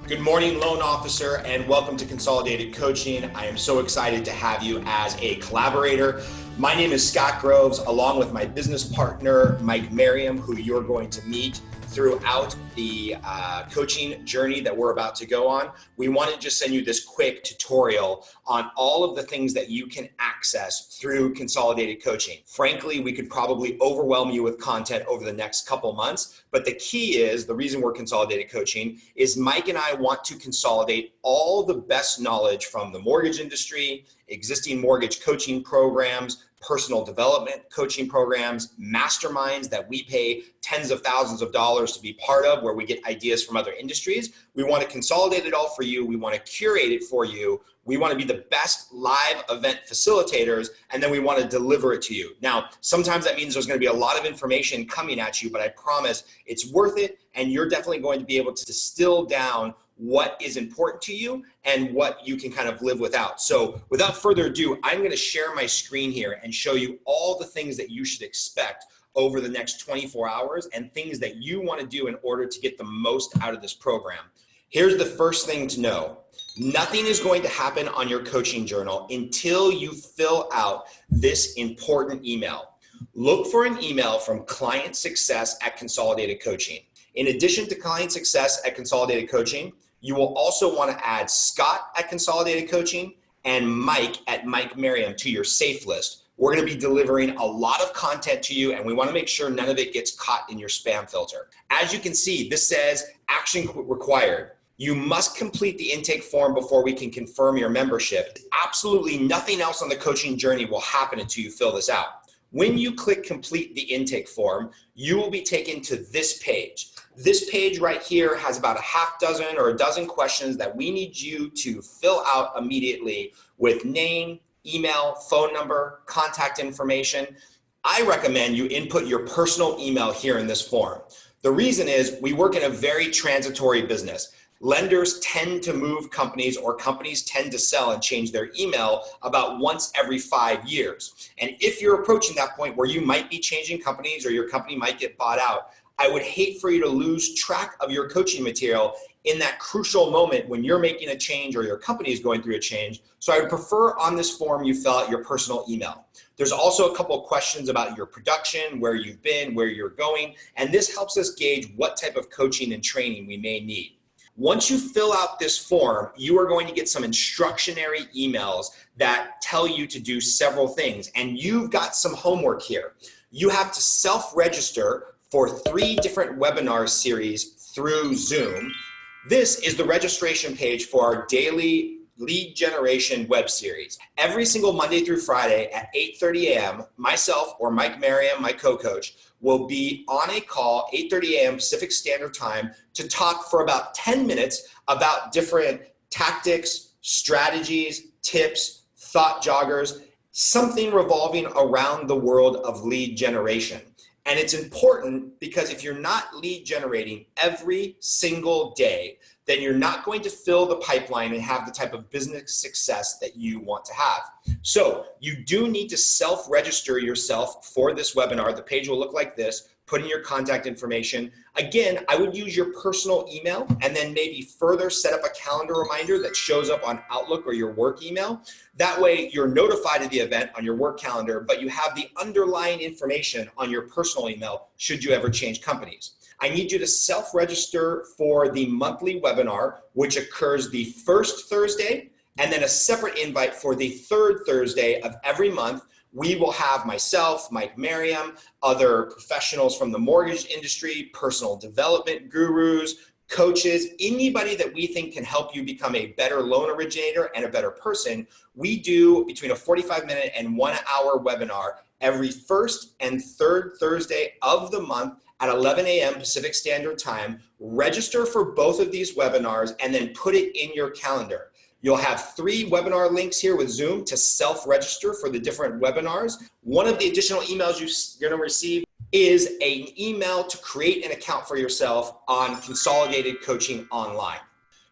Good morning, loan officer, and welcome to Consolidated Coaching. I am so excited to have you as a collaborator. My name is Scott Groves, along with my business partner, Mike Merriam, who you're going to meet throughout the coaching journey that we're about to go on. We want to just send you this quick tutorial on all of the things that you can access through Consolidated Coaching. Frankly, we could probably overwhelm you with content over the next couple months, but the key is, the reason we're Consolidated Coaching is Mike and I want to consolidate all the best knowledge from the mortgage industry, existing mortgage coaching programs, personal development coaching programs, masterminds that we pay tens of thousands of dollars to be part of, where we get ideas from other industries. We want to consolidate it all for you. We want to curate it for you. We want to be the best live event facilitators, and then we want to deliver it to you. Now, sometimes that means there's going to be a lot of information coming at you, but I promise it's worth it, and you're definitely going to be able to distill down what is important to you and what you can kind of live without. So without further ado, I'm going to share my screen here and show you all the things that you should expect over the next 24 hours and things that you want to do in order to get the most out of this program. Here's the first thing to know. Nothing is going to happen on your coaching journal until you fill out this important email. Look for an email from Client Success at Consolidated Coaching. In addition to Client Success at Consolidated Coaching, you will also want to add Scott at Consolidated Coaching and Mike at Mike Merriam to your safe list. We're going to be delivering a lot of content to you, and we want to make sure none of it gets caught in your spam filter. As you can see, this says action required. You must complete the intake form before we can confirm your membership. Absolutely nothing else on the coaching journey will happen until you fill this out. When you click complete the intake form, you will be taken to this page. This page right here has about a half dozen or a dozen questions that we need you to fill out immediately with name, email, phone number, contact information. I recommend you input your personal email here in this form. The reason is we work in a very transitory business. Lenders tend to move companies, or companies tend to sell and change their email about once every 5 years. And if you're approaching that point where you might be changing companies or your company might get bought out, I would hate for you to lose track of your coaching material in that crucial moment when you're making a change or your company is going through a change. So I would prefer on this form you fill out your personal email. There's also a couple of questions about your production, where you've been, where you're going, and this helps us gauge what type of coaching and training we may need. Once you fill out this form, you are going to get some instructionary emails that tell you to do several things, and you've got some homework here. You have to self-register for 3 different webinar series through Zoom. This is the registration page for our daily lead generation web series. Every single Monday through Friday at 8:30 a.m., myself or Mike Merriam, my co-coach, will be on a call 8:30 a.m. Pacific Standard Time to talk for about 10 minutes about different tactics, strategies, tips, thought joggers, something revolving around the world of lead generation. And it's important because if you're not lead generating every single day, then you're not going to fill the pipeline and have the type of business success that you want to have. So you do need to self-register yourself for this webinar. The page will look like this. Put in your contact information. Again, I would use your personal email and then maybe further set up a calendar reminder that shows up on Outlook or your work email. That way you're notified of the event on your work calendar, but you have the underlying information on your personal email should you ever change companies. I need you to self-register for the monthly webinar, which occurs the first Thursday, and then a separate invite for the third Thursday of every month. We will have myself, Mike Merriam, other professionals from the mortgage industry, personal development gurus, coaches, anybody that we think can help you become a better loan originator and a better person. We do between a 45-minute and 1-hour webinar every first and third Thursday of the month at 11 a.m. Pacific Standard Time. Register for both of these webinars and then put it in your calendar. You'll have 3 webinar links here with Zoom to self-register for the different webinars. One of the additional emails you're going to receive is an email to create an account for yourself on Consolidated Coaching Online.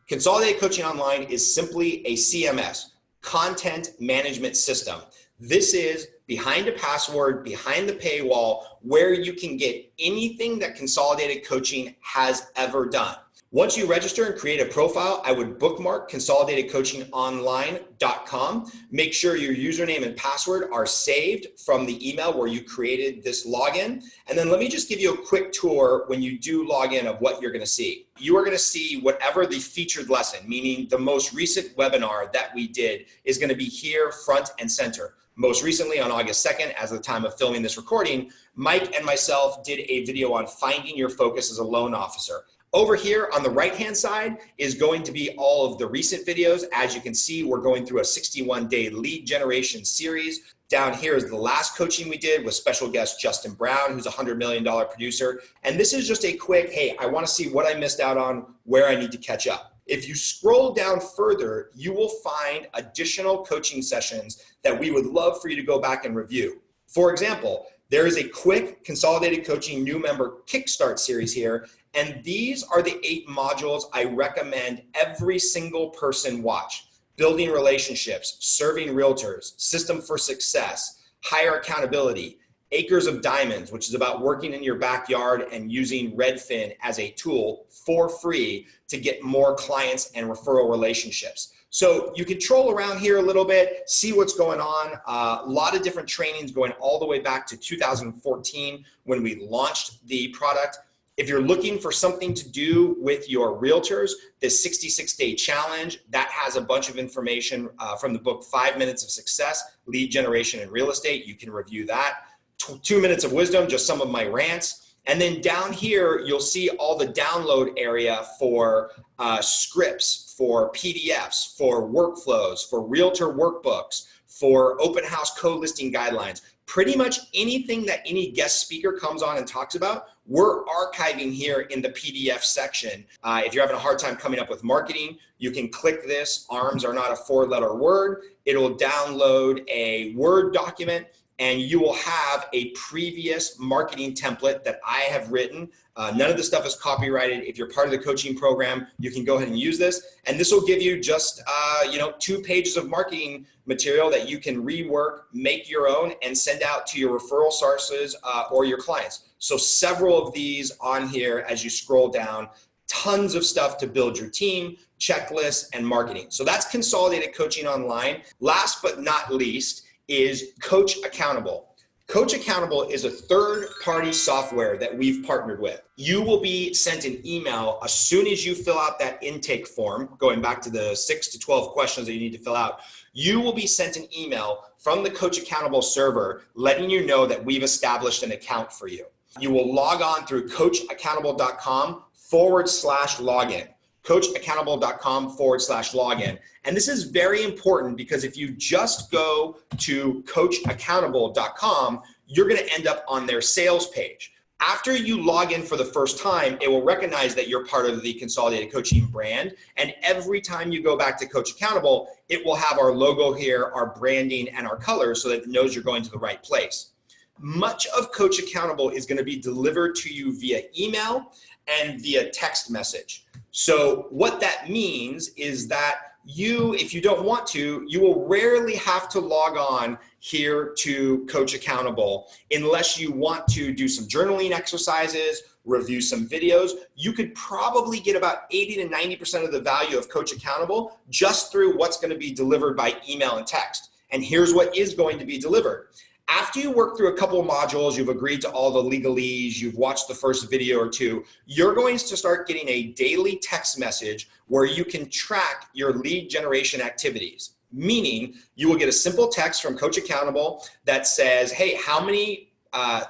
Consolidated Coaching Online is simply a CMS, content management system. This is behind a password, behind the paywall, where you can get anything that Consolidated Coaching has ever done. Once you register and create a profile, I would bookmark consolidatedcoachingonline.com. Make sure your username and password are saved from the email where you created this login. And then let me just give you a quick tour when you do log in of what you're going to see. You are going to see whatever the featured lesson, meaning the most recent webinar that we did, is going to be here front and center. Most recently on August 2nd, as of the time of filming this recording, Mike and myself did a video on finding your focus as a loan officer. Over here on the right-hand side is going to be all of the recent videos. As you can see, we're going through a 61-day lead generation series. Down here is the last coaching we did with special guest Justin Brown, who's a $100 million producer. And this is just a quick, hey, I want to see what I missed out on, where I need to catch up. If you scroll down further, you will find additional coaching sessions that we would love for you to go back and review. For example, there is a quick Consolidated Coaching new member Kickstart series here. And these are the 8 modules I recommend every single person watch. Building relationships, serving realtors, system for success, higher accountability, acres of diamonds, which is about working in your backyard and using Redfin as a tool for free to get more clients and referral relationships. So you can troll around here a little bit, see what's going on. A lot of different trainings going all the way back to 2014 when we launched the product. If you're looking for something to do with your realtors, this 66-day challenge, that has a bunch of information from the book, 5 Minutes of Success, Lead Generation in Real Estate. You can review that. 2 minutes of wisdom, just some of my rants. And then down here, you'll see all the download area for scripts, for PDFs, for workflows, for realtor workbooks, for open house co-listing guidelines. Pretty much anything that any guest speaker comes on and talks about, we're archiving here in the PDF section. If you're having a hard time coming up with marketing, you can click this. ARMS are not a 4-letter word. It'll download a Word document, and you will have a previous marketing template that I have written. None of the stuff is copyrighted. If you're part of the coaching program, you can go ahead and use this. And this will give you just 2 pages of marketing material that you can rework, make your own, and send out to your referral sources or your clients. So several of these on here as you scroll down, tons of stuff to build your team, checklists, and marketing. So that's Consolidated Coaching Online. Last but not least is Coach Accountable. Coach Accountable is a third-party software that we've partnered with. You will be sent an email as soon as you fill out that intake form, going back to the 6 to 12 questions that you need to fill out. You will be sent an email from the Coach Accountable server letting you know that we've established an account for you. You will log on through coachaccountable.com/login. coachaccountable.com/login. And this is very important because if you just go to coachaccountable.com, you're going to end up on their sales page. After you log in for the first time, it will recognize that you're part of the Consolidated Coaching brand. And every time you go back to Coach Accountable, it will have our logo here, our branding, and our colors so that it knows you're going to the right place. Much of Coach Accountable is going to be delivered to you via email and via text message. So what that means is that you, if you don't want to, you will rarely have to log on here to Coach Accountable unless you want to do some journaling exercises, review some videos. You could probably get about 80 to 90% of the value of Coach Accountable just through what's going to be delivered by email and text. And here's what is going to be delivered. After you work through a couple of modules, you've agreed to all the legalese, you've watched the first video or two, you're going to start getting a daily text message where you can track your lead generation activities. Meaning you will get a simple text from Coach Accountable that says, hey, how many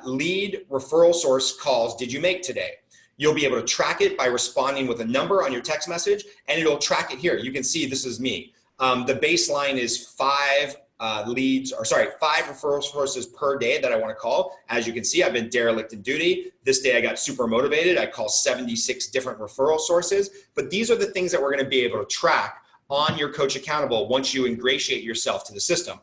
lead referral source calls did you make today? You'll be able to track it by responding with a number on your text message, and it'll track it here. You can see this is me. The baseline is 5 referral sources per day that I want to call. As you can see, I've been derelict in duty. This day I got super motivated. I call 76 different referral sources. But these are the things that we're going to be able to track on your Coach Accountable once you ingratiate yourself to the system.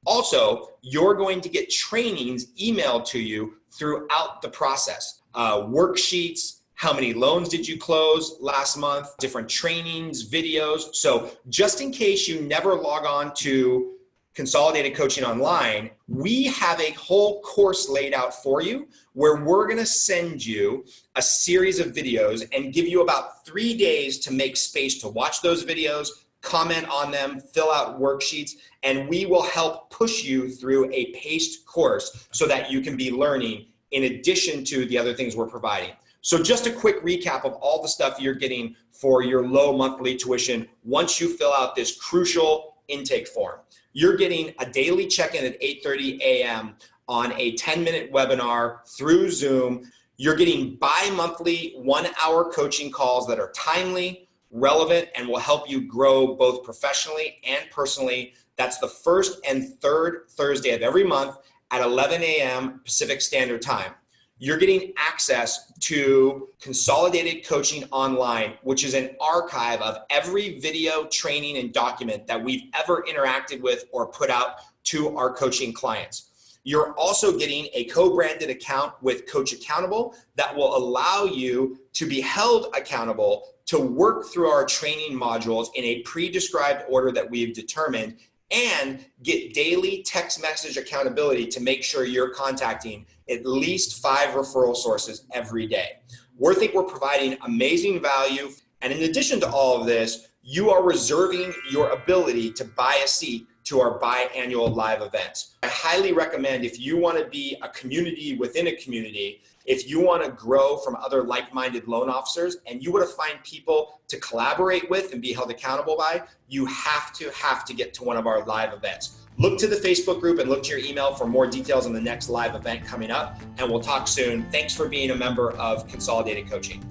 Also, you're going to get trainings emailed to you throughout the process. Worksheets, how many loans did you close last month, different trainings, videos. So just in case you never log on to Consolidated Coaching Online, we have a whole course laid out for you where we're going to send you a series of videos and give you about 3 days to make space to watch those videos, comment on them, fill out worksheets, and we will help push you through a paced course so that you can be learning in addition to the other things we're providing. So just a quick recap of all the stuff you're getting for your low monthly tuition once you fill out this crucial intake form. You're getting a daily check-in at 8:30 a.m. on a 10-minute webinar through Zoom. You're getting bi-monthly 1-hour coaching calls that are timely, relevant, and will help you grow both professionally and personally. That's the first and third Thursday of every month at 11 a.m. Pacific Standard Time. You're getting access to Consolidated Coaching Online, which is an archive of every video, training, and document that we've ever interacted with or put out to our coaching clients. You're also getting a co-branded account with Coach Accountable that will allow you to be held accountable to work through our training modules in a pre-described order that we've determined, and get daily text message accountability to make sure you're contacting at least 5 referral sources every day. We think we're providing amazing value. And in addition to all of this, you are reserving your ability to buy a seat to our biannual live events. I highly recommend, if you want to be a community within a community, if you want to grow from other like-minded loan officers and you want to find people to collaborate with and be held accountable by, you have to get to one of our live events. Look to the Facebook group and look to your email for more details on the next live event coming up, and we'll talk soon. Thanks for being a member of Consolidated Coaching.